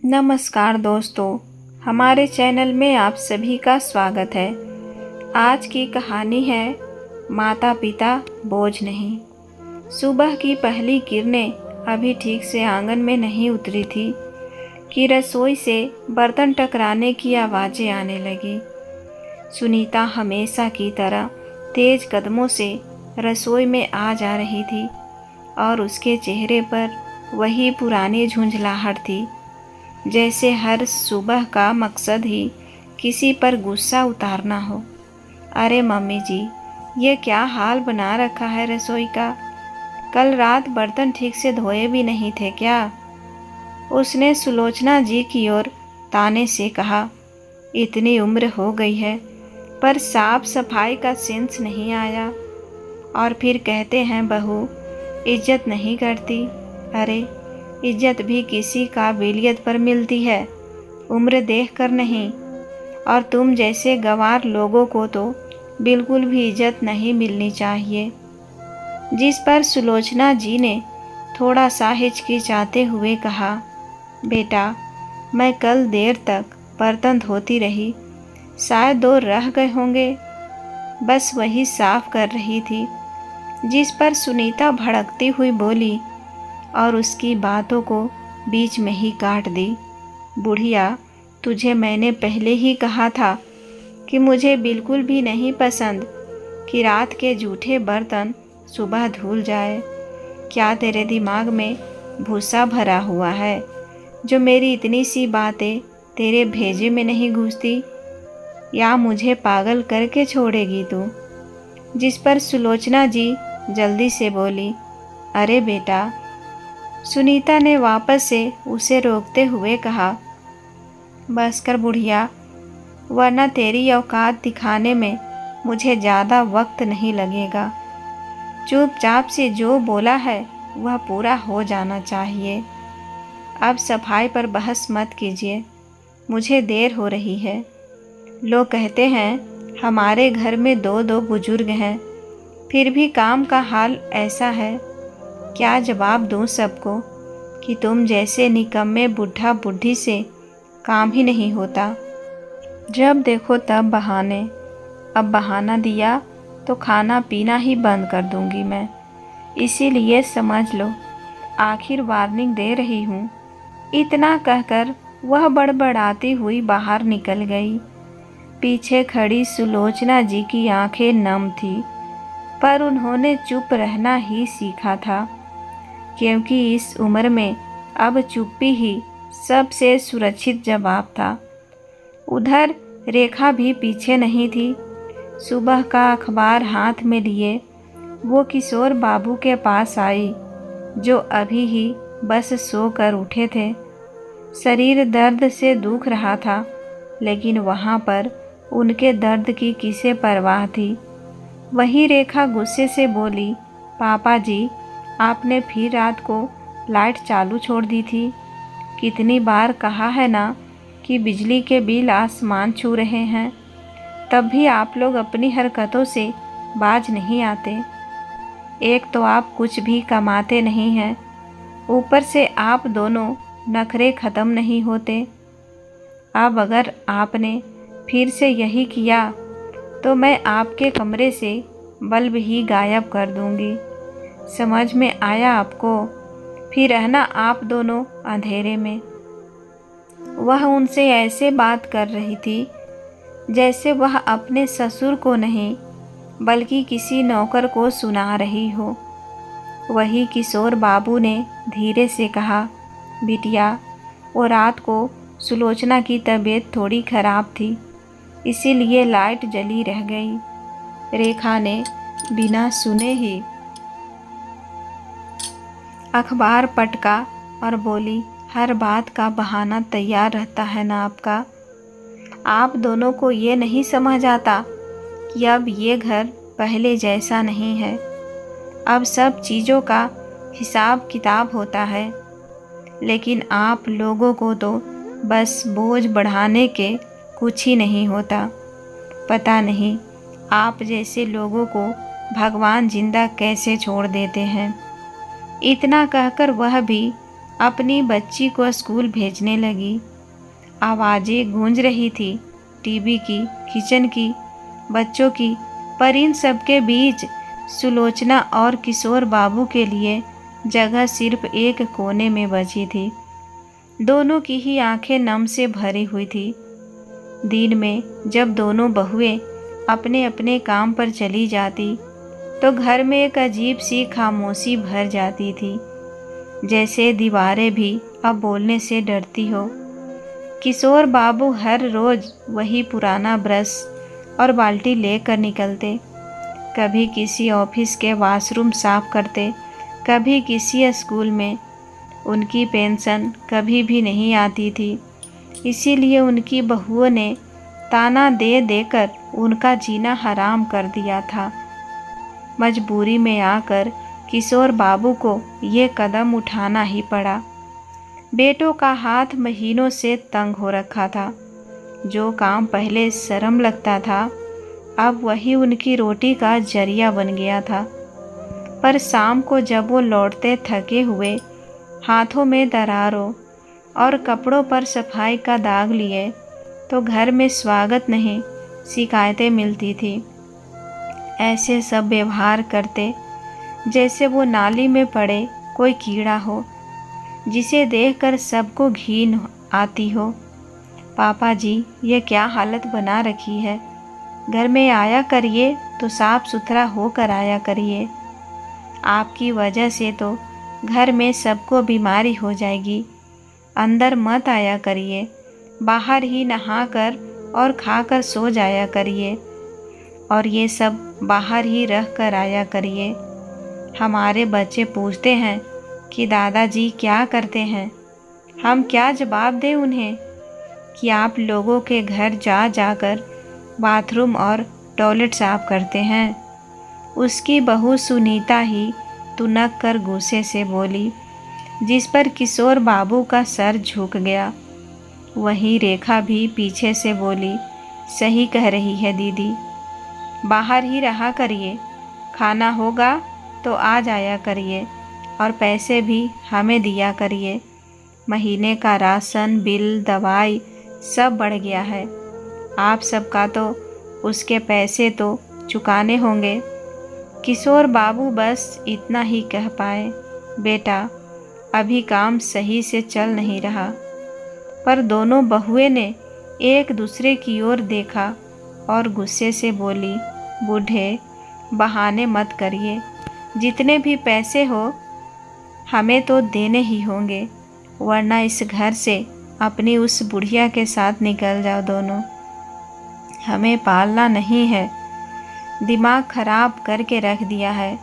नमस्कार दोस्तों, हमारे चैनल में आप सभी का स्वागत है। आज की कहानी है माता पिता बोझ नहीं। सुबह की पहली किरणें अभी ठीक से आंगन में नहीं उतरी थी कि रसोई से बर्तन टकराने की आवाज़ें आने लगी। सुनीता हमेशा की तरह तेज कदमों से रसोई में आ जा रही थी और उसके चेहरे पर वही पुरानी झुंझलाहट थी, जैसे हर सुबह का मकसद ही किसी पर गुस्सा उतारना हो। अरे मम्मी जी, ये क्या हाल बना रखा है रसोई का? कल रात बर्तन ठीक से धोए भी नहीं थे क्या? उसने सुलोचना जी की ओर ताने से कहा। इतनी उम्र हो गई है पर साफ सफाई का सेंस नहीं आया, और फिर कहते हैं बहू इज्जत नहीं करती। अरे इज्जत भी किसी काबिलियत पर मिलती है, उम्र देख कर नहीं। और तुम जैसे गंवार लोगों को तो बिल्कुल भी इज्जत नहीं मिलनी चाहिए। जिस पर सुलोचना जी ने थोड़ा सा हिचकिचाते हुए कहा, बेटा मैं कल देर तक बर्तन धोती रही, शायद 2 रह गए होंगे, बस वही साफ कर रही थी। जिस पर सुनीता भड़कती हुई बोली और उसकी बातों को बीच में ही काट दी। बुढ़िया, तुझे मैंने पहले ही कहा था कि मुझे बिल्कुल भी नहीं पसंद कि रात के जूठे बर्तन सुबह धुल जाए। क्या तेरे दिमाग में भूसा भरा हुआ है जो मेरी इतनी सी बातें तेरे भेजे में नहीं घुसती? या मुझे पागल करके छोड़ेगी तू? जिस पर सुलोचना जी जल्दी से बोली, अरे बेटा। सुनीता ने वापस से उसे रोकते हुए कहा, बस कर बुढ़िया, वरना तेरी औकात दिखाने में मुझे ज़्यादा वक्त नहीं लगेगा। चुपचाप से जो बोला है वह पूरा हो जाना चाहिए। अब सफाई पर बहस मत कीजिए, मुझे देर हो रही है। लोग कहते हैं हमारे घर में 2 बुजुर्ग हैं, फिर भी काम का हाल ऐसा है। क्या जवाब दूं सबको कि तुम जैसे निकम्मे बुढ़ा बुढ़ी से काम ही नहीं होता। जब देखो तब बहाने। अब बहाना दिया तो खाना पीना ही बंद कर दूंगी मैं, इसीलिए समझ लो आखिर वार्निंग दे रही हूँ। इतना कहकर वह बड़बड़ाती हुई बाहर निकल गई। पीछे खड़ी सुलोचना जी की आंखें नम थी, पर उन्होंने चुप रहना ही सीखा था, क्योंकि इस उम्र में अब चुप्पी ही सबसे सुरक्षित जवाब था। उधर रेखा भी पीछे नहीं थी। सुबह का अखबार हाथ में लिए वो किशोर बाबू के पास आई, जो अभी ही बस सो कर उठे थे। शरीर दर्द से दुख रहा था, लेकिन वहाँ पर उनके दर्द की किसे परवाह थी। वही रेखा गुस्से से बोली, पापा जी, आपने फिर रात को लाइट चालू छोड़ दी थी। कितनी बार कहा है ना कि बिजली के बिल आसमान छू रहे हैं, तब भी आप लोग अपनी हरकतों से बाज नहीं आते। एक तो आप कुछ भी कमाते नहीं हैं, ऊपर से आप दोनों नखरे ख़त्म नहीं होते। अब अगर आपने फिर से यही किया तो मैं आपके कमरे से बल्ब ही गायब कर दूंगी। समझ में आया आपको? फिर रहना आप दोनों अंधेरे में। वह उनसे ऐसे बात कर रही थी जैसे वह अपने ससुर को नहीं बल्कि किसी नौकर को सुना रही हो। वही किशोर बाबू ने धीरे से कहा, बिटिया, वो रात को सुलोचना की तबीयत थोड़ी खराब थी, इसीलिए लाइट जली रह गई। रेखा ने बिना सुने ही अखबार पटका और बोली, हर बात का बहाना तैयार रहता है ना आपका। आप दोनों को ये नहीं समझ आता कि अब ये घर पहले जैसा नहीं है। अब सब चीज़ों का हिसाब किताब होता है, लेकिन आप लोगों को तो बस बोझ बढ़ाने के कुछ ही नहीं होता। पता नहीं आप जैसे लोगों को भगवान जिंदा कैसे छोड़ देते हैं। इतना कहकर वह भी अपनी बच्ची को स्कूल भेजने लगी। आवाज़ें गूंज रही थी, टीवी की, किचन की, बच्चों की, पर इन सब के बीच सुलोचना और किशोर बाबू के लिए जगह सिर्फ एक कोने में बची थी। दोनों की ही आंखें नम से भरी हुई थी। दिन में जब दोनों बहुएं अपने अपने काम पर चली जाती तो घर में एक अजीब सी खामोशी भर जाती थी, जैसे दीवारें भी अब बोलने से डरती हो। किशोर बाबू हर रोज़ वही पुराना ब्रश और बाल्टी लेकर निकलते, कभी किसी ऑफिस के वॉशरूम साफ करते, कभी किसी स्कूल में। उनकी पेंशन कभी भी नहीं आती थी, इसीलिए उनकी बहुओं ने ताना दे देकर उनका जीना हराम कर दिया था। मजबूरी में आकर किशोर बाबू को ये कदम उठाना ही पड़ा। बेटों का हाथ महीनों से तंग हो रखा था। जो काम पहले शर्म लगता था, अब वही उनकी रोटी का जरिया बन गया था। पर शाम को जब वो लौटते थके हुए, हाथों में दरारों और कपड़ों पर सफाई का दाग लिए, तो घर में स्वागत नहीं, शिकायतें मिलती थी। ऐसे सब व्यवहार करते जैसे वो नाली में पड़े कोई कीड़ा हो, जिसे देखकर सबको घिन आती हो। पापा जी, ये क्या हालत बना रखी है। घर में आया करिए तो साफ सुथरा होकर आया करिए। आपकी वजह से तो घर में सबको बीमारी हो जाएगी। अंदर मत आया करिए, बाहर ही नहाकर और खाकर सो जाया करिए, और ये सब बाहर ही रह कर आया करिए। हमारे बच्चे पूछते हैं कि दादाजी क्या करते हैं। हम क्या जवाब दें उन्हें कि आप लोगों के घर जा जाकर बाथरूम और टॉयलेट साफ करते हैं। उसकी बहू सुनीता ही तुनक कर गुस्से से बोली, जिस पर किशोर बाबू का सर झुक गया। वहीं रेखा भी पीछे से बोली, सही कह रही है दीदी, बाहर ही रहा करिए, खाना होगा तो आ जाया करिए, और पैसे भी हमें दिया करिए। महीने का राशन, बिल, दवाई सब बढ़ गया है। आप सबका तो उसके पैसे तो चुकाने होंगे। किशोर बाबू बस इतना ही कह पाए, बेटा अभी काम सही से चल नहीं रहा। पर दोनों बहुएं ने एक दूसरे की ओर देखा और गुस्से से बोली, बूढ़े बहाने मत करिए, जितने भी पैसे हो हमें तो देने ही होंगे, वरना इस घर से अपनी उस बुढ़िया के साथ निकल जाओ दोनों। हमें पालना नहीं है, दिमाग खराब करके रख दिया है।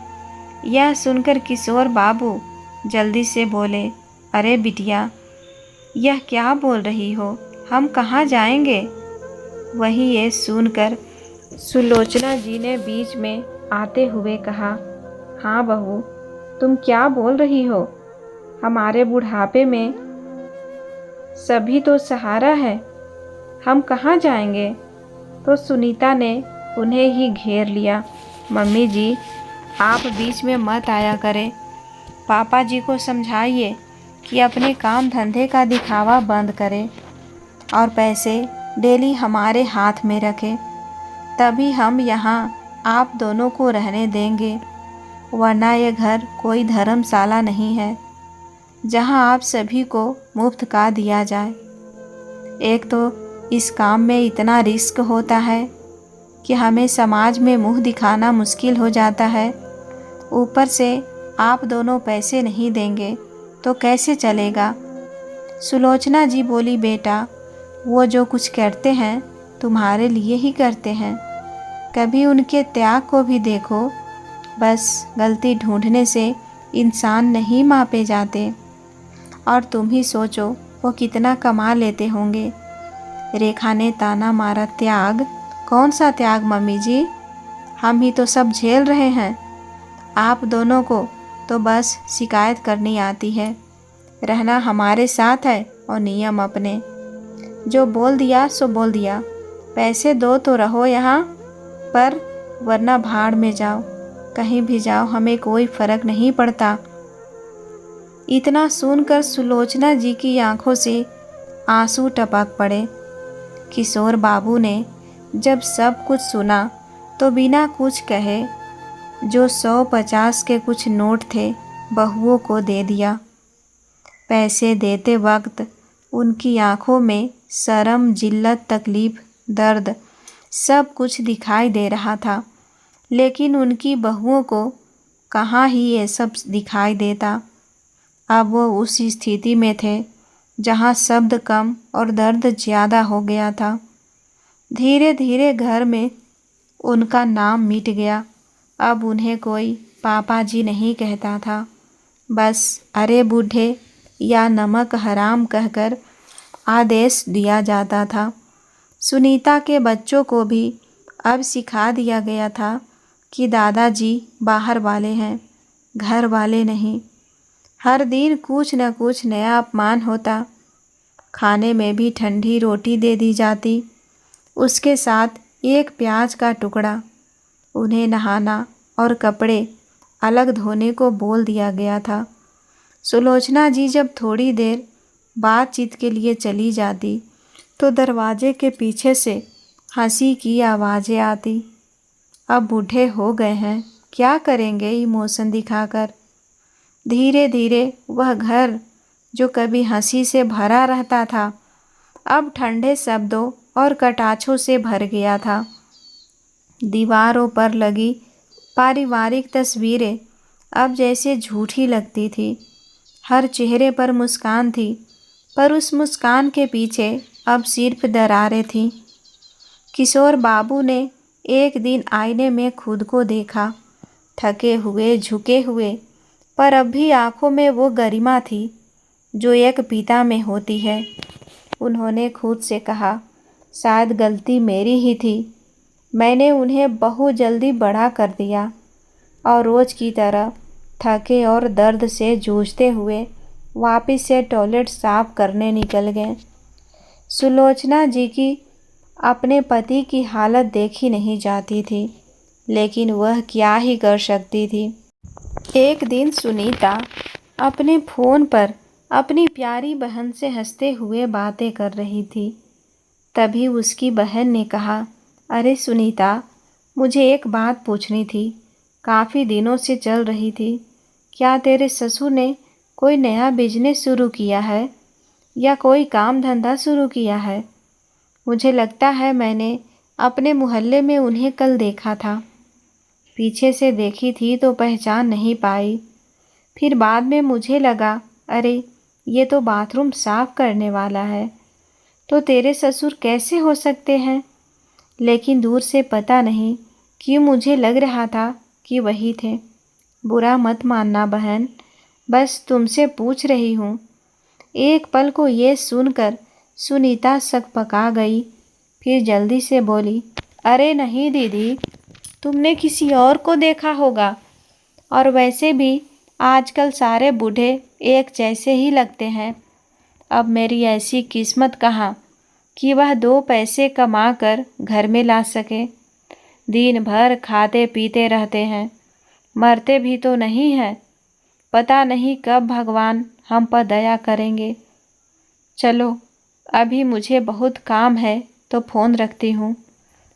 यह सुनकर किशोर बाबू जल्दी से बोले, अरे बिटिया, यह क्या बोल रही हो, हम कहाँ जाएंगे। वहीं ये सुनकर सुलोचना जी ने बीच में आते हुए कहा, हाँ बहू, तुम क्या बोल रही हो। हमारे बुढ़ापे में सभी तो सहारा है, हम कहाँ जाएंगे। तो सुनीता ने उन्हें ही घेर लिया, मम्मी जी आप बीच में मत आया करें। पापा जी को समझाइए कि अपने काम धंधे का दिखावा बंद करें और पैसे डेली हमारे हाथ में रखें, तभी हम यहाँ आप दोनों को रहने देंगे, वरना ये घर कोई धर्मशाला नहीं है जहाँ आप सभी को मुफ्त का दिया जाए। एक तो इस काम में इतना रिस्क होता है कि हमें समाज में मुंह दिखाना मुश्किल हो जाता है। ऊपर से आप दोनों पैसे नहीं देंगे तो कैसे चलेगा। सुलोचना जी बोली, बेटा वो जो कुछ करते हैं तुम्हारे लिए ही करते हैं, कभी उनके त्याग को भी देखो। बस गलती ढूंढने से इंसान नहीं मापे जाते। और तुम ही सोचो वो कितना कमा लेते होंगे। रेखा ने ताना मारा, त्याग? कौन सा त्याग मम्मी जी, हम ही तो सब झेल रहे हैं। आप दोनों को तो बस शिकायत करनी आती है, रहना हमारे साथ है और नियम अपने। जो बोल दिया सो बोल दिया, पैसे दो तो रहो यहाँ पर, वरना भाड़ में जाओ, कहीं भी जाओ, हमें कोई फ़र्क नहीं पड़ता। इतना सुनकर सुलोचना जी की आंखों से आंसू टपक पड़े। किशोर बाबू ने जब सब कुछ सुना तो बिना कुछ कहे जो 150 के कुछ नोट थे बहुओं को दे दिया। पैसे देते वक्त उनकी आंखों में शर्म, जिल्लत, तकलीफ, दर्द सब कुछ दिखाई दे रहा था, लेकिन उनकी बहुओं को कहाँ ही ये सब दिखाई देता। अब वो उस स्थिति में थे जहाँ शब्द कम और दर्द ज़्यादा हो गया था। धीरे धीरे घर में उनका नाम मिट गया। अब उन्हें कोई पापा जी नहीं कहता था, बस अरे बूढ़े या नमक हराम कहकर आदेश दिया जाता था। सुनीता के बच्चों को भी अब सिखा दिया गया था कि दादाजी बाहर वाले हैं, घर वाले नहीं। हर दिन कुछ न कुछ नया अपमान होता। खाने में भी ठंडी रोटी दे दी जाती, उसके साथ एक प्याज का टुकड़ा। उन्हें नहाना और कपड़े अलग धोने को बोल दिया गया था। सुलोचना जी जब थोड़ी देर बातचीत के लिए चली जाती तो दरवाजे के पीछे से हंसी की आवाज़ें आती। अब बूढ़े हो गए हैं, क्या करेंगे इमोशन दिखाकर। धीरे धीरे वह घर जो कभी हंसी से भरा रहता था अब ठंडे शब्दों और कटाक्षों से भर गया था। दीवारों पर लगी पारिवारिक तस्वीरें अब जैसे झूठी लगती थी। हर चेहरे पर मुस्कान थी, पर उस मुस्कान के पीछे अब सिर्फ दरारें थीं। किशोर बाबू ने एक दिन आईने में खुद को देखा, थके हुए, झुके हुए, पर अब भी आँखों में वो गरिमा थी जो एक पिता में होती है। उन्होंने खुद से कहा, शायद गलती मेरी ही थी, मैंने उन्हें बहुत जल्दी बड़ा कर दिया। और रोज़ की तरह थके और दर्द से जूझते हुए वापस से टॉयलेट साफ करने निकल गए। सुलोचना जी की अपने पति की हालत देखी नहीं जाती थी, लेकिन वह क्या ही कर सकती थी। एक दिन सुनीता अपने फ़ोन पर अपनी प्यारी बहन से हंसते हुए बातें कर रही थी। तभी उसकी बहन ने कहा, अरे सुनीता, मुझे एक बात पूछनी थी, काफ़ी दिनों से चल रही थी। क्या तेरे ससुर ने कोई नया बिजनेस शुरू किया है या कोई काम धंधा शुरू किया है? मुझे लगता है मैंने अपने मोहल्ले में उन्हें कल देखा था। पीछे से देखी थी तो पहचान नहीं पाई। फिर बाद में मुझे लगा, अरे ये तो बाथरूम साफ करने वाला है, तो तेरे ससुर कैसे हो सकते हैं? लेकिन दूर से पता नहीं क्यों मुझे लग रहा था कि वही थे। बुरा मत मानना बहन, बस तुमसे पूछ रही हूँ। एक पल को ये सुनकर सुनीता सकपका गई, फिर जल्दी से बोली, अरे नहीं दीदी, तुमने किसी और को देखा होगा। और वैसे भी आजकल सारे बूढ़े एक जैसे ही लगते हैं। अब मेरी ऐसी किस्मत कहाँ कि वह 2 पैसे कमा कर घर में ला सके। दिन भर खाते पीते रहते हैं, मरते भी तो नहीं हैं। पता नहीं कब भगवान हम पर दया करेंगे। चलो, अभी मुझे बहुत काम है तो फ़ोन रखती हूँ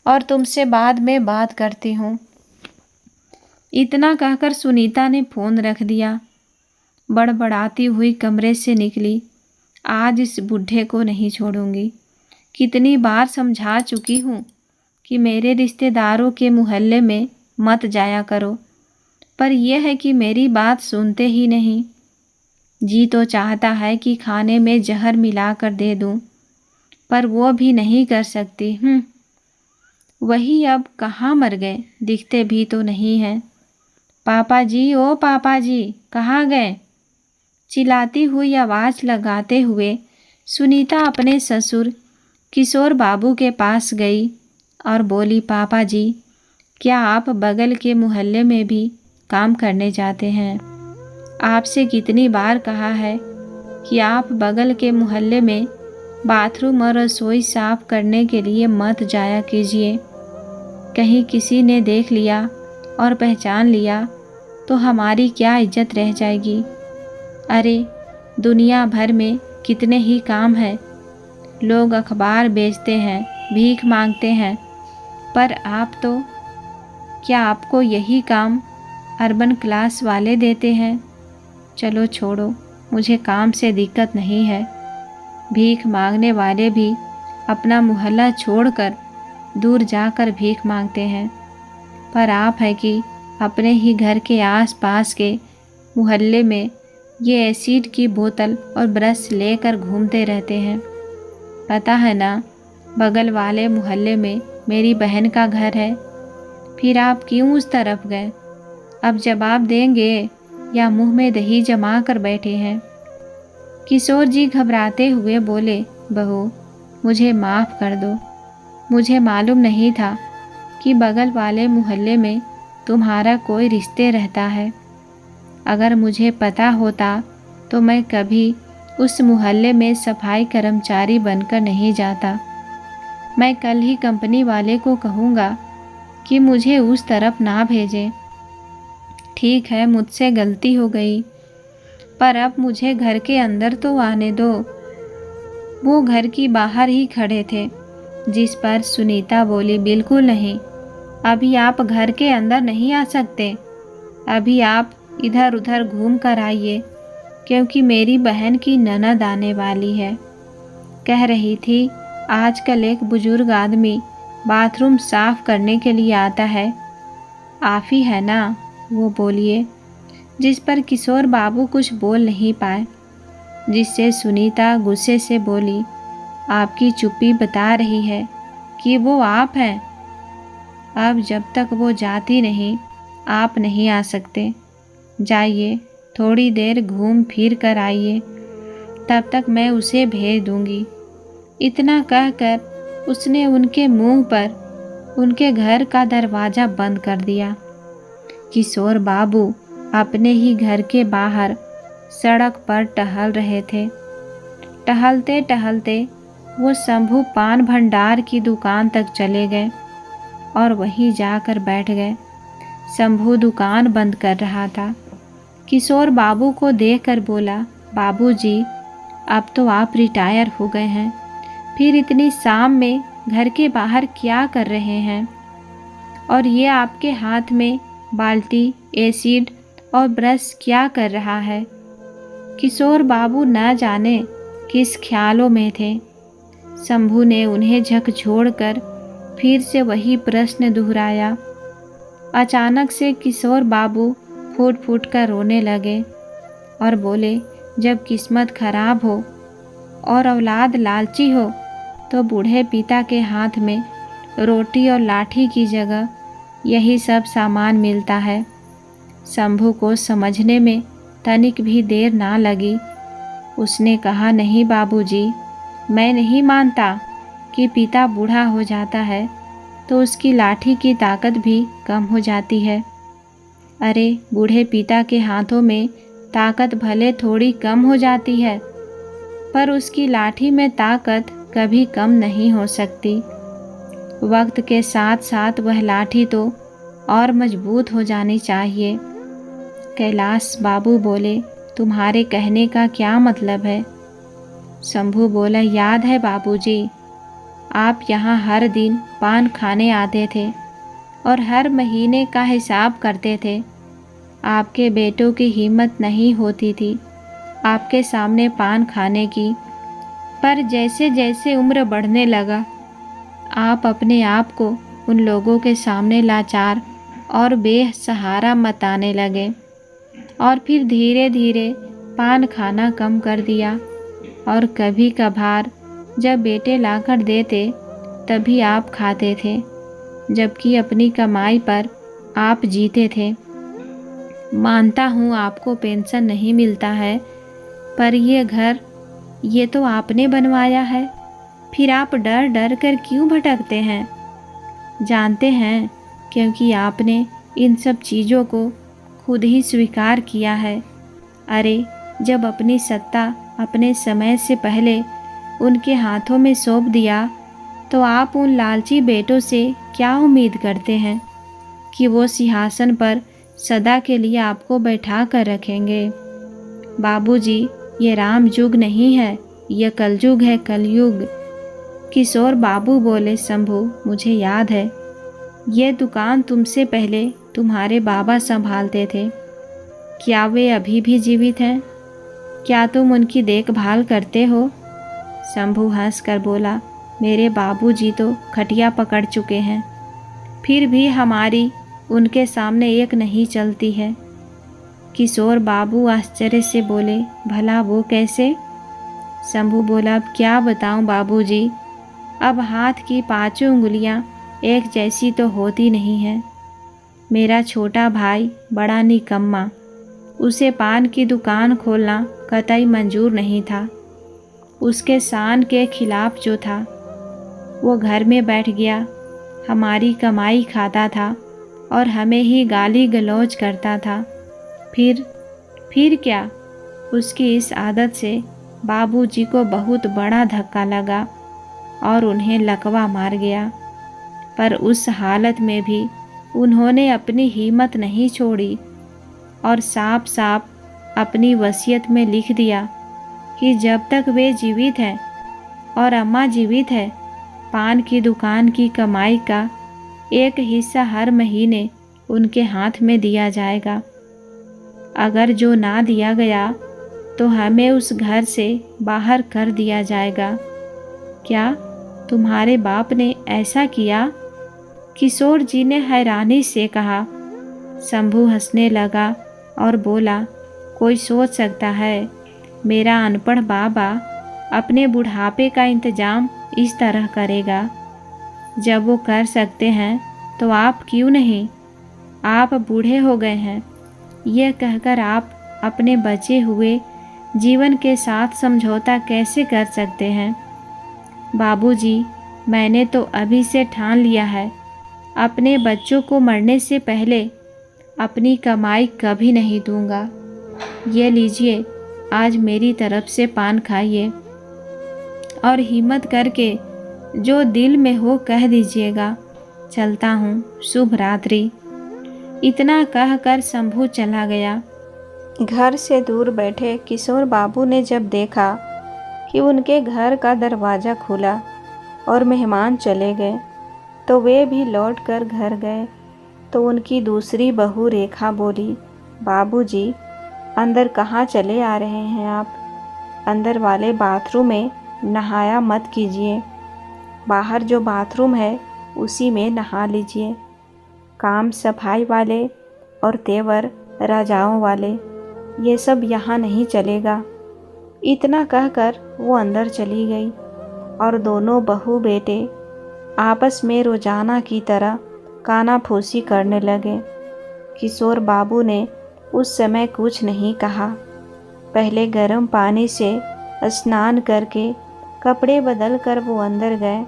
और तुमसे बाद में बात करती हूँ। इतना कहकर सुनीता ने फ़ोन रख दिया। बड़बड़ाती हुई कमरे से निकली। आज इस बूढ़े को नहीं छोड़ूंगी। कितनी बार समझा चुकी हूँ कि मेरे रिश्तेदारों के मोहल्ले में मत जाया करो, पर यह है कि मेरी बात सुनते ही नहीं। जी तो चाहता है कि खाने में जहर मिलाकर दे दूँ, पर वो भी नहीं कर सकती। वही अब कहाँ मर गए, दिखते भी तो नहीं हैं। पापा जी, ओ पापा जी, कहाँ गए? चिल्लाती हुई आवाज़ लगाते हुए सुनीता अपने ससुर किशोर बाबू के पास गई और बोली, पापा जी, क्या आप बगल के मोहल्ले में भी काम करने जाते हैं? आपसे कितनी बार कहा है कि आप बगल के मोहल्ले में बाथरूम और रसोई साफ करने के लिए मत जाया कीजिए। कहीं किसी ने देख लिया और पहचान लिया तो हमारी क्या इज्जत रह जाएगी। अरे दुनिया भर में कितने ही काम हैं। लोग अखबार बेचते हैं, भीख मांगते हैं, पर आप तो, क्या आपको यही काम अर्बन क्लास वाले देते हैं? चलो छोड़ो, मुझे काम से दिक्कत नहीं है। भीख मांगने वाले भी अपना मोहल्ला छोड़कर दूर जाकर भीख मांगते हैं, पर आप है कि अपने ही घर के आसपास के मोहल्ले में ये एसिड की बोतल और ब्रश लेकर घूमते रहते हैं। पता है ना, बगल वाले मोहल्ले में मेरी बहन का घर है। फिर आप क्यों उस तरफ गए? अब जवाब देंगे या मुंह में दही जमा कर बैठे हैं? किशोर जी घबराते हुए बोले, बहू मुझे माफ़ कर दो। मुझे मालूम नहीं था कि बगल वाले मोहल्ले में तुम्हारा कोई रिश्ते रहता है। अगर मुझे पता होता तो मैं कभी उस मोहल्ले में सफाई कर्मचारी बनकर नहीं जाता। मैं कल ही कंपनी वाले को कहूँगा कि मुझे उस तरफ ना भेजें। ठीक है, मुझसे गलती हो गई, पर अब मुझे घर के अंदर तो आने दो। वो घर की बाहर ही खड़े थे, जिस पर सुनीता बोली, बिल्कुल नहीं, अभी आप घर के अंदर नहीं आ सकते। अभी आप इधर उधर घूम कर आइए, क्योंकि मेरी बहन की ननद आने वाली है। कह रही थी आजकल एक बुजुर्ग आदमी बाथरूम साफ करने के लिए आता है। आप ही है ना वो? बोलिए। जिस पर किशोर बाबू कुछ बोल नहीं पाए, जिससे सुनीता गुस्से से बोली, आपकी चुप्पी बता रही है कि वो आप हैं। अब जब तक वो जाती नहीं, आप नहीं आ सकते। जाइए, थोड़ी देर घूम फिर कर आइए, तब तक मैं उसे भेज दूंगी। इतना कहकर उसने उनके मुंह पर उनके घर का दरवाज़ा बंद कर दिया। किशोर बाबू अपने ही घर के बाहर सड़क पर टहल रहे थे। टहलते टहलते वो शंभू पान भंडार की दुकान तक चले गए और वहीं जाकर बैठ गए। शंभू दुकान बंद कर रहा था। किशोर बाबू को देखकर बोला, बाबूजी, अब तो आप रिटायर हो गए हैं, फिर इतनी शाम में घर के बाहर क्या कर रहे हैं? और ये आपके हाथ में बाल्टी, एसिड और ब्रश क्या कर रहा है? किशोर बाबू न जाने किस ख्यालों में थे। शंभू ने उन्हें झकझोरकर फिर से वही प्रश्न दोहराया। अचानक से किशोर बाबू फूट फूट कर रोने लगे और बोले, जब किस्मत खराब हो और औलाद लालची हो तो बूढ़े पिता के हाथ में रोटी और लाठी की जगह यही सब सामान मिलता है। शंभू को समझने में तनिक भी देर ना लगी। उसने कहा, नहीं बाबूजी, मैं नहीं मानता कि पिता बूढ़ा हो जाता है तो उसकी लाठी की ताकत भी कम हो जाती है। अरे बूढ़े पिता के हाथों में ताकत भले थोड़ी कम हो जाती है, पर उसकी लाठी में ताकत कभी कम नहीं हो सकती। वक्त के साथ साथ वह लाठी तो और मजबूत हो जानी चाहिए। कैलाश बाबू बोले, तुम्हारे कहने का क्या मतलब है? शंभू बोला, याद है बाबूजी, आप यहाँ हर दिन पान खाने आते थे और हर महीने का हिसाब करते थे। आपके बेटों की हिम्मत नहीं होती थी आपके सामने पान खाने की, पर जैसे जैसे उम्र बढ़ने लगा, आप अपने आप को उन लोगों के सामने लाचार और बेसहारा मताने लगे और फिर धीरे धीरे पान खाना कम कर दिया और कभी कभार जब बेटे लाकर देते तभी आप खाते थे, जबकि अपनी कमाई पर आप जीते थे। मानता हूँ आपको पेंशन नहीं मिलता है, पर ये घर ये तो आपने बनवाया है, फिर आप डर डर कर क्यों भटकते हैं? जानते हैं, क्योंकि आपने इन सब चीज़ों को खुद ही स्वीकार किया है। अरे जब अपनी सत्ता अपने समय से पहले उनके हाथों में सौंप दिया तो आप उन लालची बेटों से क्या उम्मीद करते हैं कि वो सिंहासन पर सदा के लिए आपको बैठा कर रखेंगे? बाबूजी, ये राम युग नहीं है, यह कलयुग है, कलयुग। किशोर बाबू बोले, शंभू, मुझे याद है, ये दुकान तुमसे पहले तुम्हारे बाबा संभालते थे। क्या वे अभी भी जीवित हैं? क्या तुम उनकी देखभाल करते हो? शंभू हंसकर बोला, मेरे बाबूजी तो खटिया पकड़ चुके हैं, फिर भी हमारी उनके सामने एक नहीं चलती है। किशोर बाबू आश्चर्य से बोले, भला वो कैसे? शंभू बोला, अब क्या बताऊं बाबूजी, अब हाथ की पांचों उंगलियां एक जैसी तो होती नहीं है। मेरा छोटा भाई बड़ा निकम्मा, उसे पान की दुकान खोलना कतई मंजूर नहीं था। उसके शान के खिलाफ जो था, वो घर में बैठ गया, हमारी कमाई खाता था और हमें ही गाली गलौज करता था। फिर क्या? उसकी इस आदत से बाबूजी को बहुत बड़ा धक्का लगा और उन्हें लकवा मार गया। पर उस हालत में भी उन्होंने अपनी हिम्मत नहीं छोड़ी और साफ साफ अपनी वसीयत में लिख दिया कि जब तक वे जीवित हैं और अम्मा जीवित है, पान की दुकान की कमाई का एक हिस्सा हर महीने उनके हाथ में दिया जाएगा। अगर जो ना दिया गया तो हमें उस घर से बाहर कर दिया जाएगा। क्या तुम्हारे बाप ने ऐसा किया? किशोर जी ने हैरानी से कहा। शंभू हंसने लगा और बोला, कोई सोच सकता है मेरा अनपढ़ बाबा अपने बुढ़ापे का इंतजाम इस तरह करेगा? जब वो कर सकते हैं तो आप क्यों नहीं? आप बूढ़े हो गए हैं, यह कहकर आप अपने बचे हुए जीवन के साथ समझौता कैसे कर सकते हैं? बाबूजी, मैंने तो अभी से ठान लिया है, अपने बच्चों को मरने से पहले अपनी कमाई कभी नहीं दूंगा। ये लीजिए, आज मेरी तरफ से पान खाइए और हिम्मत करके जो दिल में हो कह दीजिएगा। चलता हूँ, शुभ रात्रि। इतना कहकर शंभू चला गया। घर से दूर बैठे किशोर बाबू ने जब देखा कि उनके घर का दरवाज़ा खुला और मेहमान चले गए, तो वे भी लौट कर घर गए। तो उनकी दूसरी बहू रेखा बोली, बाबूजी, अंदर कहाँ चले आ रहे हैं आप? अंदर वाले बाथरूम में नहाया मत कीजिए, बाहर जो बाथरूम है उसी में नहा लीजिए। काम सफाई वाले और तेवर राजाओं वाले, ये सब यहाँ नहीं चलेगा। इतना कहकर वो अंदर चली गई और दोनों बहू बेटे आपस में रोजाना की तरह कानाफूसी करने लगे। किशोर बाबू ने उस समय कुछ नहीं कहा। पहले गर्म पानी से स्नान करके कपड़े बदल कर वो अंदर गए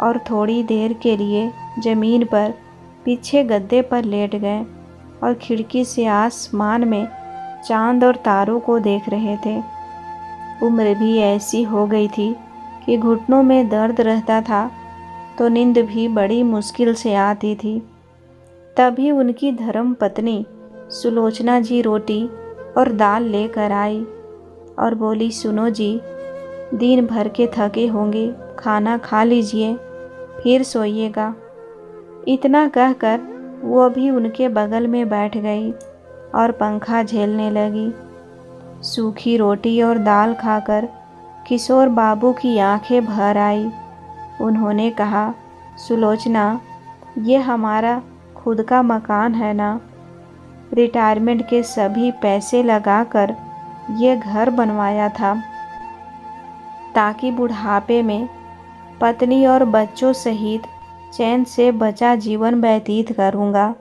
और थोड़ी देर के लिए ज़मीन पर पीछे गद्दे पर लेट गए और खिड़की से आसमान में चांद और तारों को देख रहे थे। उम्र भी ऐसी हो गई थी कि घुटनों में दर्द रहता था तो नींद भी बड़ी मुश्किल से आती थी। तभी उनकी धर्म पत्नी सुलोचना जी रोटी और दाल लेकर आई और बोली, सुनो जी, दिन भर के थके होंगे, खाना खा लीजिए, फिर सोइएगा। इतना कहकर वो भी उनके बगल में बैठ गई और पंखा झेलने लगी। सूखी रोटी और दाल खाकर किशोर बाबू की आंखें भर आई। उन्होंने कहा, सुलोचना, ये हमारा खुद का मकान है ना? रिटायरमेंट के सभी पैसे लगाकर ये घर बनवाया था ताकि बुढ़ापे में पत्नी और बच्चों सहित चैन से बचा जीवन व्यतीत करूँगा।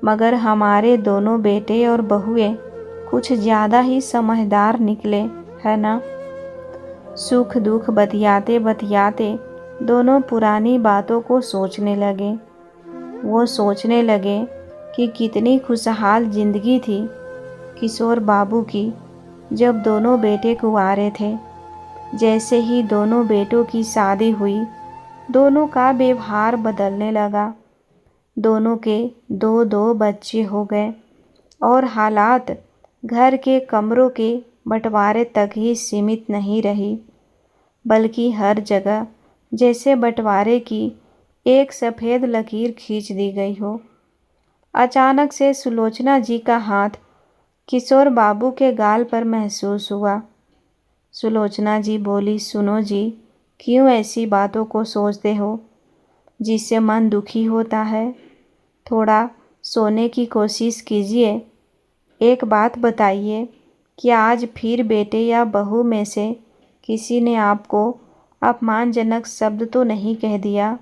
मगर हमारे दोनों बेटे और बहुएं कुछ ज़्यादा ही समझदार निकले, है ना? सुख दुख बतियाते बतियाते दोनों पुरानी बातों को सोचने लगे। वो सोचने लगे कि कितनी खुशहाल जिंदगी थी किशोर बाबू की जब दोनों बेटे कुंवारे थे। जैसे ही दोनों बेटों की शादी हुई, दोनों का व्यवहार बदलने लगा। दोनों के दो दो बच्चे हो गए और हालात घर के कमरों के बंटवारे तक ही सीमित नहीं रही, बल्कि हर जगह जैसे बंटवारे की एक सफ़ेद लकीर खींच दी गई हो। अचानक से सुलोचना जी का हाथ किशोर बाबू के गाल पर महसूस हुआ। सुलोचना जी बोली, सुनो जी, क्यों ऐसी बातों को सोचते हो जिससे मन दुखी होता है? थोड़ा सोने की कोशिश कीजिए। एक बात बताइए, क्या आज फिर बेटे या बहू में से किसी ने आपको अपमानजनक शब्द तो नहीं कह दिया?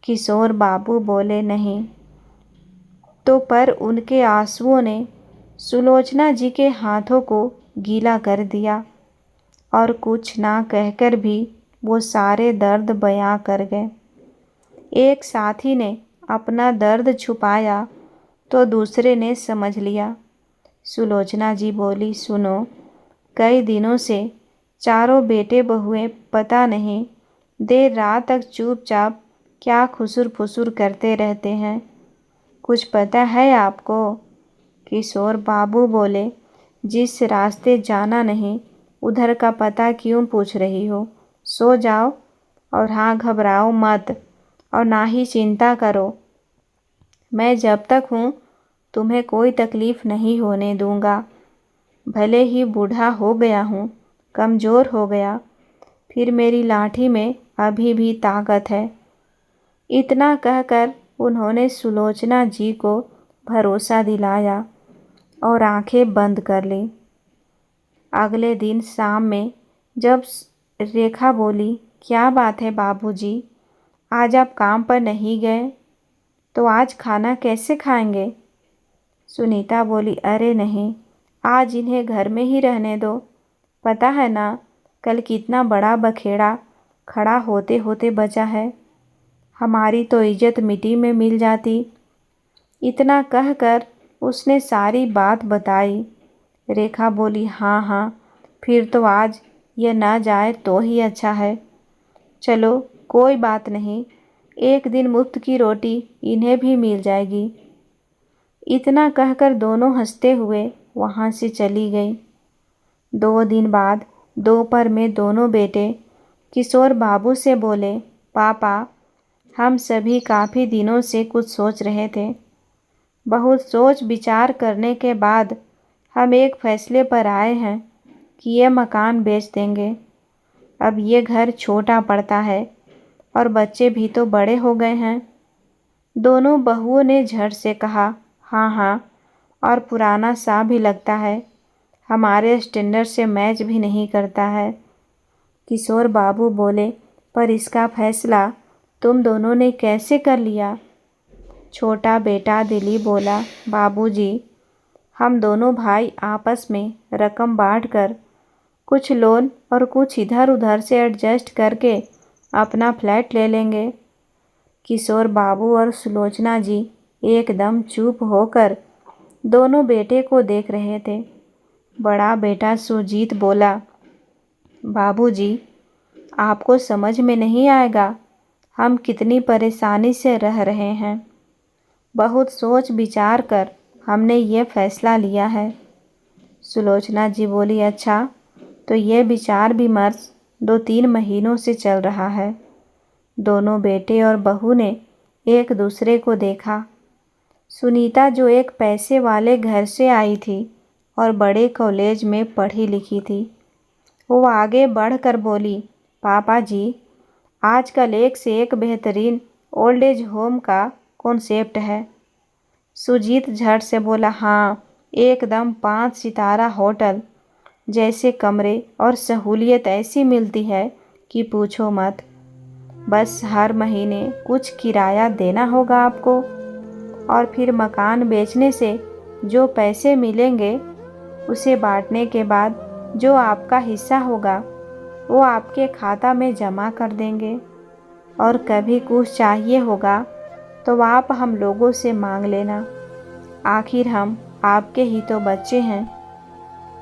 किशोर बाबू बोले, नहीं। तो पर उनके आंसुओं ने सुलोचना जी के हाथों को गीला कर दिया और कुछ ना कहकर भी वो सारे दर्द बयां कर गए। एक साथी ने अपना दर्द छुपाया तो दूसरे ने समझ लिया। सुलोचना जी बोली, सुनो, कई दिनों से चारों बेटे बहुएं पता नहीं देर रात तक चुपचाप क्या खुसुर फुसुर करते रहते हैं। कुछ पता है आपको? किशोर बाबू बोले, जिस रास्ते जाना नहीं उधर का पता क्यों पूछ रही हो? सो जाओ और हाँ, घबराओ मत और ना ही चिंता करो। मैं जब तक हूँ तुम्हें कोई तकलीफ़ नहीं होने दूँगा। भले ही बूढ़ा हो गया हूँ, कमज़ोर हो गया, फिर मेरी लाठी में अभी भी ताकत है। इतना कहकर उन्होंने सुलोचना जी को भरोसा दिलाया और आंखें बंद कर ली। अगले दिन शाम में जब रेखा बोली, क्या बात है बाबूजी, आज आप काम पर नहीं गए, तो आज खाना कैसे खाएंगे? सुनीता बोली, अरे नहीं, आज इन्हें घर में ही रहने दो। पता है ना, कल कितना बड़ा बखेड़ा खड़ा होते होते बचा है। हमारी तो इज्जत मिट्टी में मिल जाती। इतना कहकर उसने सारी बात बताई। रेखा बोली, हाँ हाँ, फिर तो आज ये ना जाए तो ही अच्छा है। चलो कोई बात नहीं, एक दिन मुफ्त की रोटी इन्हें भी मिल जाएगी। इतना कहकर दोनों हंसते हुए वहाँ से चली गई। 2 दिन बाद दोपहर में दोनों बेटे किशोर बाबू से बोले, पापा, हम सभी काफ़ी दिनों से कुछ सोच रहे थे। बहुत सोच विचार करने के बाद हम एक फैसले पर आए हैं कि ये मकान बेच देंगे। अब ये घर छोटा पड़ता है और बच्चे भी तो बड़े हो गए हैं। दोनों बहुओं ने झट से कहा, हाँ हाँ, और पुराना सा भी लगता है, हमारे स्टैंडर्ड से मैच भी नहीं करता है। किशोर बाबू बोले, पर इसका फैसला तुम दोनों ने कैसे कर लिया? छोटा बेटा दिलीप बोला, बाबूजी, हम दोनों भाई आपस में रकम बांटकर कुछ लोन और कुछ इधर उधर से एडजस्ट करके अपना फ्लैट ले लेंगे। किशोर बाबू और सुलोचना जी एकदम चुप होकर दोनों बेटे को देख रहे थे। बड़ा बेटा सुजीत बोला, बाबूजी, आपको समझ में नहीं आएगा हम कितनी परेशानी से रह रहे हैं। बहुत सोच विचार कर हमने ये फैसला लिया है। सुलोचना जी बोली, अच्छा, तो ये विचार विमर्श 2-3 महीनों से चल रहा है। दोनों बेटे और बहू ने एक दूसरे को देखा। सुनीता जो एक पैसे वाले घर से आई थी और बड़े कॉलेज में पढ़ी लिखी थी, वो आगे बढ़कर बोली, पापा जी, आजकल एक से एक बेहतरीन ओल्ड एज होम का कॉन्सेप्ट है। सुजीत झट से बोला, हाँ, एकदम 5 सितारा होटल जैसे कमरे और सहूलियत ऐसी मिलती है कि पूछो मत। बस हर महीने कुछ किराया देना होगा आपको और फिर मकान बेचने से जो पैसे मिलेंगे उसे बांटने के बाद जो आपका हिस्सा होगा वो आपके खाता में जमा कर देंगे और कभी कुछ चाहिए होगा तो आप हम लोगों से मांग लेना। आखिर हम आपके ही तो बच्चे हैं।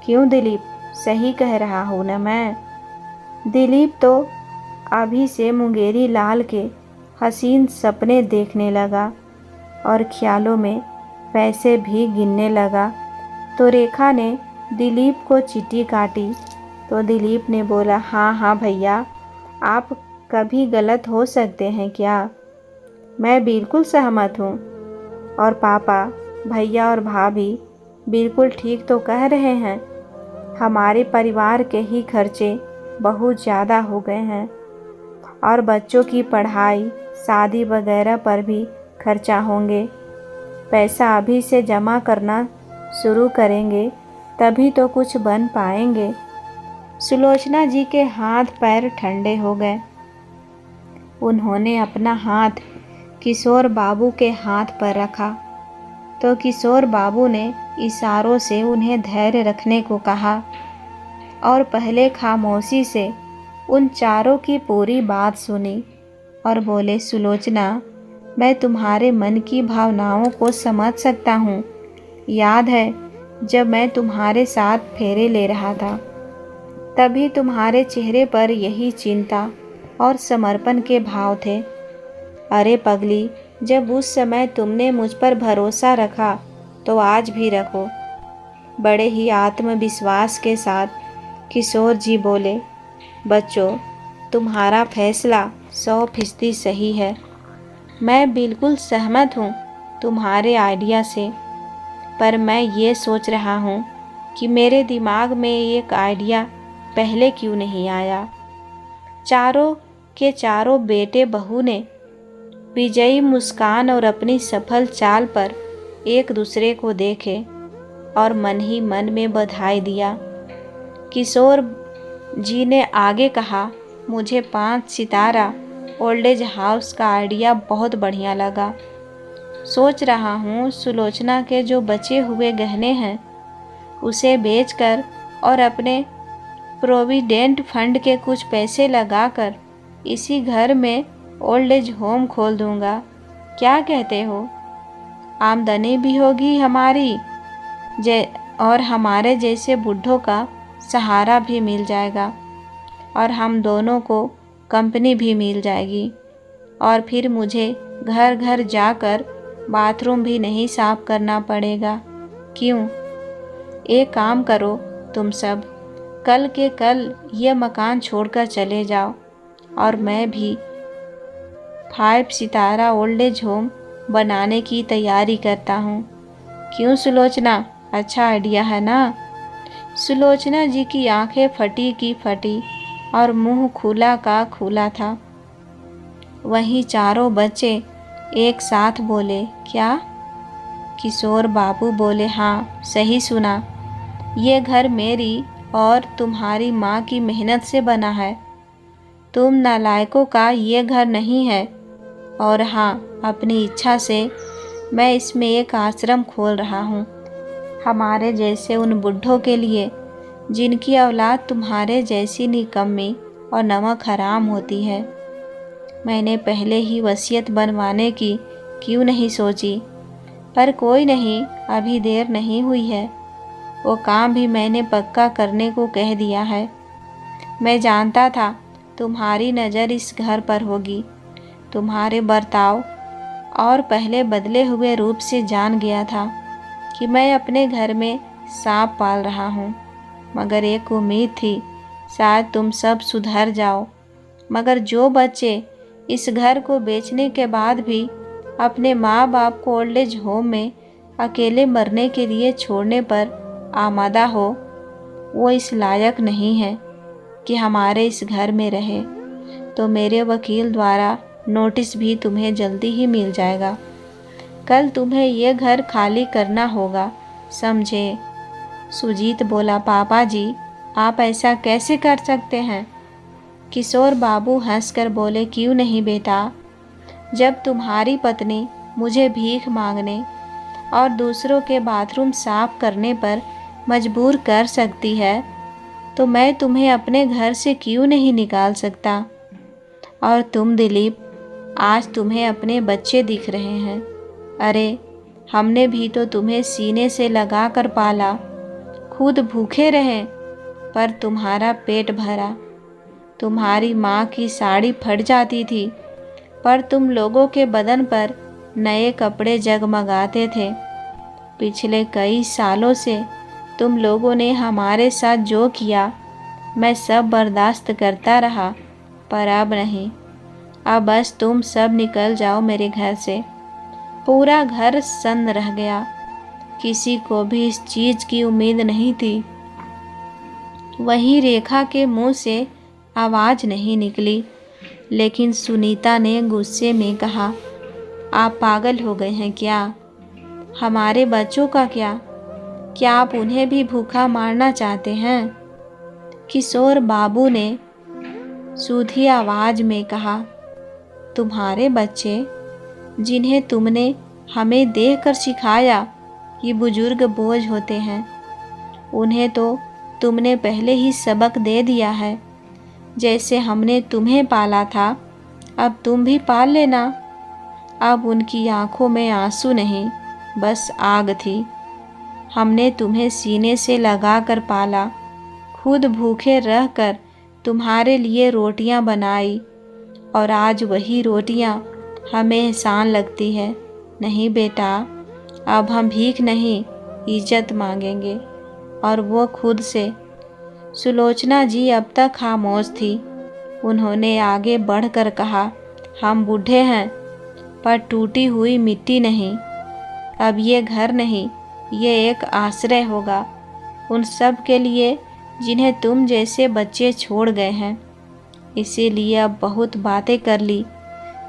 क्यों दिलीप, सही कह रहा हूँ ना मैं? दिलीप तो अभी से मुंगेरी लाल के हसीन सपने देखने लगा और ख्यालों में पैसे भी गिनने लगा तो रेखा ने दिलीप को चिट्ठी काटी। तो दिलीप ने बोला, हाँ हाँ भैया, आप कभी गलत हो सकते हैं क्या? मैं बिल्कुल सहमत हूँ। और पापा, भैया और भाभी बिल्कुल ठीक तो कह रहे हैं। हमारे परिवार के ही खर्चे बहुत ज़्यादा हो गए हैं और बच्चों की पढ़ाई, शादी वगैरह पर भी खर्चा होंगे। पैसा अभी से जमा करना शुरू करेंगे तभी तो कुछ बन पाएंगे। सुलोचना जी के हाथ पैर ठंडे हो गए। उन्होंने अपना हाथ किशोर बाबू के हाथ पर रखा तो किशोर बाबू ने इशारों से उन्हें धैर्य रखने को कहा और पहले खामोशी से उन चारों की पूरी बात सुनी और बोले, सुलोचना, मैं तुम्हारे मन की भावनाओं को समझ सकता हूँ। याद है जब मैं तुम्हारे साथ फेरे ले रहा था, तभी तुम्हारे चेहरे पर यही चिंता और समर्पण के भाव थे। अरे पगली, जब उस समय तुमने मुझ पर भरोसा रखा तो आज भी रखो। बड़े ही आत्मविश्वास के साथ किशोर जी बोले, बच्चों, तुम्हारा फैसला 100% सही है। मैं बिल्कुल सहमत हूँ तुम्हारे आइडिया से, पर मैं ये सोच रहा हूँ कि मेरे दिमाग में एक आइडिया पहले क्यों नहीं आया। चारों के चारों बेटे बहू ने विजयी मुस्कान और अपनी सफल चाल पर एक दूसरे को देखे और मन ही मन में बधाई दिया। किशोर जी ने आगे कहा, मुझे 5 सितारा ओल्ड एज हाउस का आइडिया बहुत बढ़िया लगा। सोच रहा हूँ सुलोचना के जो बचे हुए गहने हैं उसे बेचकर और अपने प्रोविडेंट फंड के कुछ पैसे लगाकर इसी घर में ओल्ड एज होम खोल दूँगा। क्या कहते हो? आमदनी भी होगी हमारी और हमारे जैसे बूढ़ों का सहारा भी मिल जाएगा और हम दोनों को कंपनी भी मिल जाएगी। और फिर मुझे घर घर जाकर बाथरूम भी नहीं साफ करना पड़ेगा। क्यों? एक काम करो, तुम सब कल के कल ये मकान छोड़कर चले जाओ और मैं भी 5 सितारा ओल्ड एज होम बनाने की तैयारी करता हूँ। क्यों सुलोचना, अच्छा आइडिया है ना? सुलोचना जी की आंखें फटी की फटी और मुंह खुला का खुला था। वहीं चारों बच्चे एक साथ बोले, क्या? किशोर बाबू बोले, हाँ सही सुना। ये घर मेरी और तुम्हारी माँ की मेहनत से बना है। तुम नालायकों का ये घर नहीं है। और हाँ, अपनी इच्छा से मैं इसमें एक आश्रम खोल रहा हूँ, हमारे जैसे उन बुढ़ों के लिए जिनकी औलाद तुम्हारे जैसी निकम्मी और नमक हराम होती है। मैंने पहले ही वसीयत बनवाने की क्यों नहीं सोची, पर कोई नहीं, अभी देर नहीं हुई है। वो काम भी मैंने पक्का करने को कह दिया है। मैं जानता था तुम्हारी नज़र इस घर पर होगी। तुम्हारे बर्ताव और पहले बदले हुए रूप से जान गया था कि मैं अपने घर में सांप पाल रहा हूँ। मगर एक उम्मीद थी, शायद तुम सब सुधर जाओ। मगर जो बच्चे इस घर को बेचने के बाद भी अपने माँ बाप को ओल्ड एज होम में अकेले मरने के लिए छोड़ने पर आमादा हो, वो इस लायक नहीं है कि हमारे इस घर में रहे। तो मेरे वकील द्वारा नोटिस भी तुम्हें जल्दी ही मिल जाएगा। कल तुम्हें ये घर खाली करना होगा, समझे? सुजीत बोला, पापा जी, आप ऐसा कैसे कर सकते हैं? किशोर बाबू हंसकर बोले, क्यों नहीं बेटा, जब तुम्हारी पत्नी मुझे भीख मांगने और दूसरों के बाथरूम साफ करने पर मजबूर कर सकती है तो मैं तुम्हें अपने घर से क्यों नहीं निकाल सकता। और तुम दिलीप, आज तुम्हें अपने बच्चे दिख रहे हैं। अरे हमने भी तो तुम्हें सीने से लगा कर पाला, खुद भूखे रहे पर तुम्हारा पेट भरा। तुम्हारी माँ की साड़ी फट जाती थी पर तुम लोगों के बदन पर नए कपड़े जगमगाते थे। पिछले कई सालों से तुम लोगों ने हमारे साथ जो किया मैं सब बर्दाश्त करता रहा, पर अब नहीं। अब बस तुम सब निकल जाओ मेरे घर से। पूरा घर सन्न रह गया। किसी को भी इस चीज़ की उम्मीद नहीं थी। वहीं रेखा के मुंह से आवाज़ नहीं निकली, लेकिन सुनीता ने गुस्से में कहा, आप पागल हो गए हैं क्या? हमारे बच्चों का क्या? क्या आप उन्हें भी भूखा मारना चाहते हैं? किशोर बाबू ने सूधी आवाज़ में कहा, तुम्हारे बच्चे, जिन्हें तुमने हमें देखकर सिखाया कि बुजुर्ग बोझ होते हैं, उन्हें तो तुमने पहले ही सबक दे दिया है। जैसे हमने तुम्हें पाला था, अब तुम भी पाल लेना। अब उनकी आंखों में आंसू नहीं, बस आग थी। हमने तुम्हें सीने से लगाकर पाला, खुद भूखे रहकर तुम्हारे लिए रोटियां बनाई, और आज वही रोटियां हमें एहसान लगती है। नहीं बेटा, अब हम भीख नहीं, इज्जत मांगेंगे, और वो खुद से। सुलोचना जी अब तक खामोश थी। उन्होंने आगे बढ़कर कहा, हम बूढ़े हैं, पर टूटी हुई मिट्टी नहीं। अब ये घर नहीं, ये एक आश्रय होगा उन सब के लिए जिन्हें तुम जैसे बच्चे छोड़ गए हैं। इसीलिए अब बहुत बातें कर ली,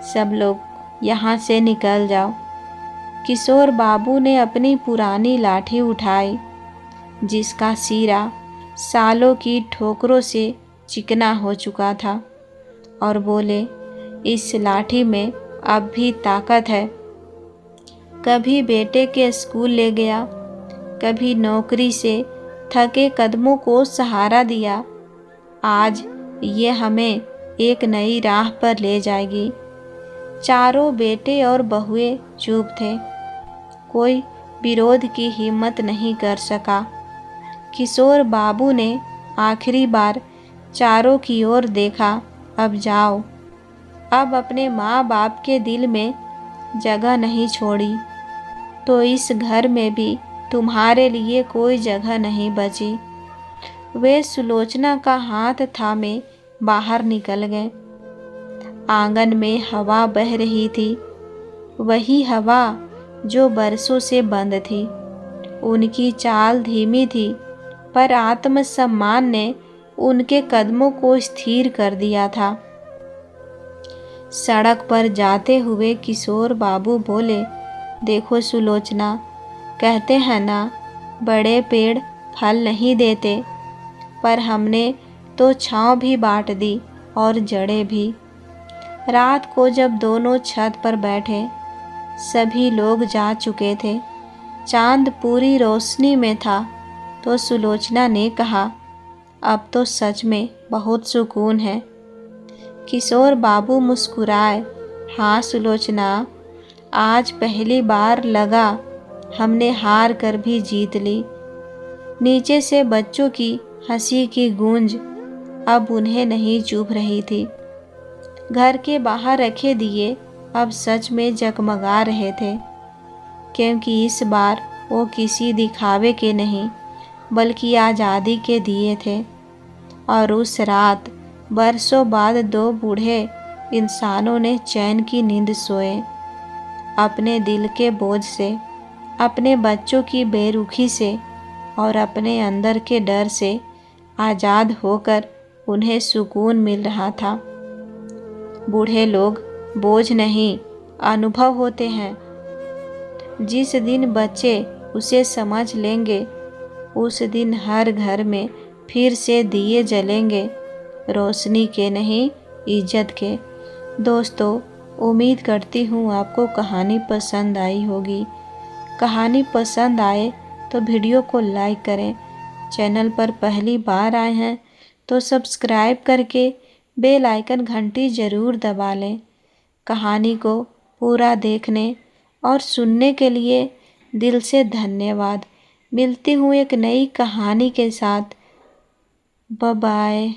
सब लोग यहाँ से निकल जाओ। किशोर बाबू ने अपनी पुरानी लाठी उठाई, जिसका सिरा सालों की ठोकरों से चिकना हो चुका था, और बोले, इस लाठी में अब भी ताकत है। कभी बेटे के स्कूल ले गया, कभी नौकरी से थके कदमों को सहारा दिया। आज ये हमें एक नई राह पर ले जाएगी। चारों बेटे और बहुएं चुप थे। कोई विरोध की हिम्मत नहीं कर सका। किशोर बाबू ने आखिरी बार चारों की ओर देखा। अब जाओ। अब अपने माँ बाप के दिल में जगह नहीं छोड़ी, तो इस घर में भी तुम्हारे लिए कोई जगह नहीं बची। वे सुलोचना का हाथ थामे बाहर निकल गए। आंगन में हवा बह रही थी, वही हवा जो बरसों से बंद थी। उनकी चाल धीमी थी, पर आत्मसम्मान ने उनके कदमों को स्थिर कर दिया था। सड़क पर जाते हुए किशोर बाबू बोले, देखो सुलोचना, कहते हैं ना, बड़े पेड़ फल नहीं देते, पर हमने तो छांव भी बांट दी और जड़ें भी। रात को जब दोनों छत पर बैठे, सभी लोग जा चुके थे, चांद पूरी रोशनी में था, तो सुलोचना ने कहा, अब तो सच में बहुत सुकून है। किशोर बाबू मुस्कुराए, हाँ सुलोचना, आज पहली बार लगा हमने हार कर भी जीत ली। नीचे से बच्चों की हंसी की गूंज अब उन्हें नहीं चुभ रही थी। घर के बाहर रखे दिए अब सच में जगमगा रहे थे, क्योंकि इस बार वो किसी दिखावे के नहीं, बल्कि आज़ादी के दिए थे। और उस रात बरसों बाद दो बूढ़े इंसानों ने चैन की नींद सोए। अपने दिल के बोझ से, अपने बच्चों की बेरुखी से और अपने अंदर के डर से आज़ाद होकर उन्हें सुकून मिल रहा था। बूढ़े लोग बोझ नहीं, अनुभव होते हैं। जिस दिन बच्चे उसे समझ लेंगे, उस दिन हर घर में फिर से दिए जलेंगे, रोशनी के नहीं, इज्जत के। दोस्तों, उम्मीद करती हूँ आपको कहानी पसंद आई होगी। कहानी पसंद आए तो वीडियो को लाइक करें। चैनल पर पहली बार आए हैं तो सब्सक्राइब करके बेल आइकन घंटी ज़रूर दबा लें। कहानी को पूरा देखने और सुनने के लिए दिल से धन्यवाद। मिलती हूँ एक नई कहानी के साथ। Bye bye.